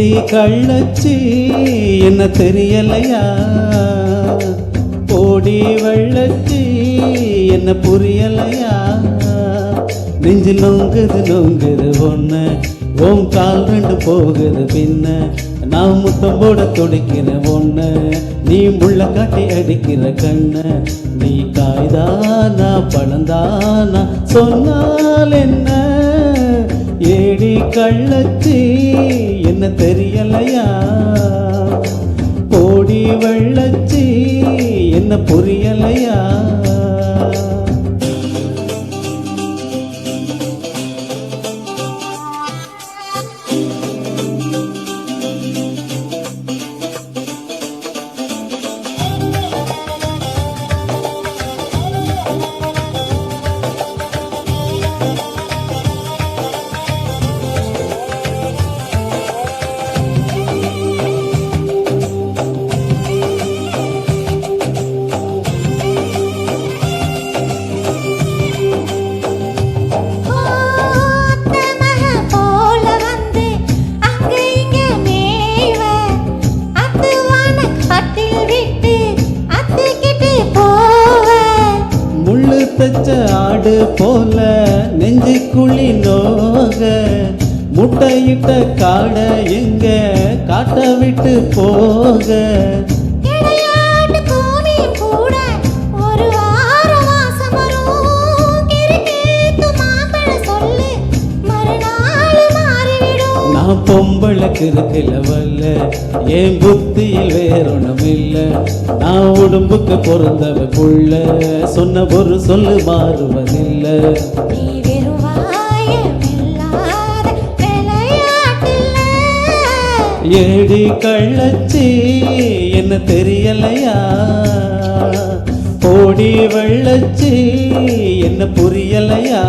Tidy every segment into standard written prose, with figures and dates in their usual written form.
ஏடி கள்ளச்சி என்ன தெரியலையா, ஓடி வெள்ளச்சி என்ன புரியலையா, நெஞ்சில் நொங்குது நொங்குது ஒன்று, ஓம் கால் ரெண்டு போகுது பின்ன, நான் முத்தம் போட துடிக்கிற ஒன்று, நீ முள்ள காட்டி அடிக்கிற கண்ணு, நீ காய்தானா பழந்தானா சொன்னால் என்ன, ஏடி கள்ளச்சி என்ன தெரியலையா, ஓடி வெள்ளச்சி என்ன புரியலையா. தச்ச ஆடு போல நெஞ்சு குழி நோக, முட்டையிட்ட காடை எங்க காட்ட விட்டு போக, நான் பொம்பளுக்கு இருக்கல வல்ல, என் புத்தியில் வேறொன்னும் இல்லை, நான் உடம்புக்கு பொருந்தவ புள்ள, சொன்ன ஒரு சொல்லு மாறுவதில்லை. ஏடி கள்ளச்சி என்ன தெரியலையா, ஓடி வெள்ளச்சி என்ன புரியலையா.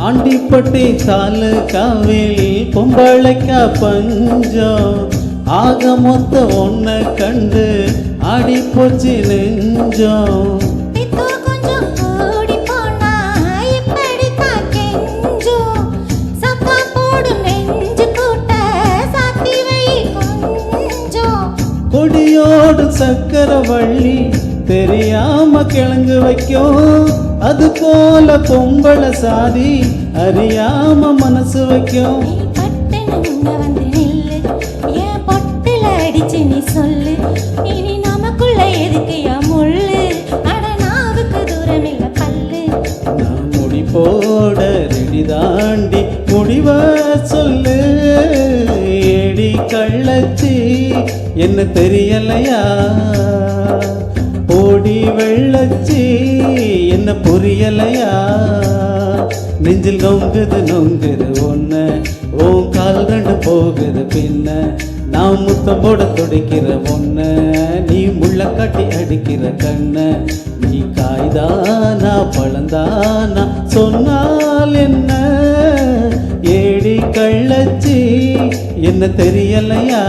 ஆண்டிப்பட்டி தாலுகாவில் பொம்பளைக்கா பஞ்சம், ஆக மொத்த ஒன்ன கண்டு ஆடி போச்சு நெஞ்சம். கொடியோடு சக்கரவள்ளி தெரியாம கிழங்கு வைக்கும், அது போல பொம்பளை சாதி அறியாம மனசு வைக்கும். நீ சொல்லு இனி நமக்குள்ள எதுக்கையா முள்ளு, அட நாவுக்கு தூரம் இல்ல பல்லு, நான் முடி போட ரெடி தாண்டி முடிவ சொல்லு, ஏடி கள்ளச்சி என்ன தெரியலையா, ஓடி வெள்ளச்சி என்ன புரியலையா, நெஞ்சில் நொங்குது நொங்குது ஒன்று, ஓம் கால் ரெண்டு போகுது பின்ன, நான் முத்தம் போட துடிக்கிற ஒன்று, நீ முள்ள காட்டி அடிக்கிற கண்ணு, நீ காய்தானா பழந்தானா சொன்னால் என்ன, ஏடி கள்ளச்சி என்ன தெரியலையா.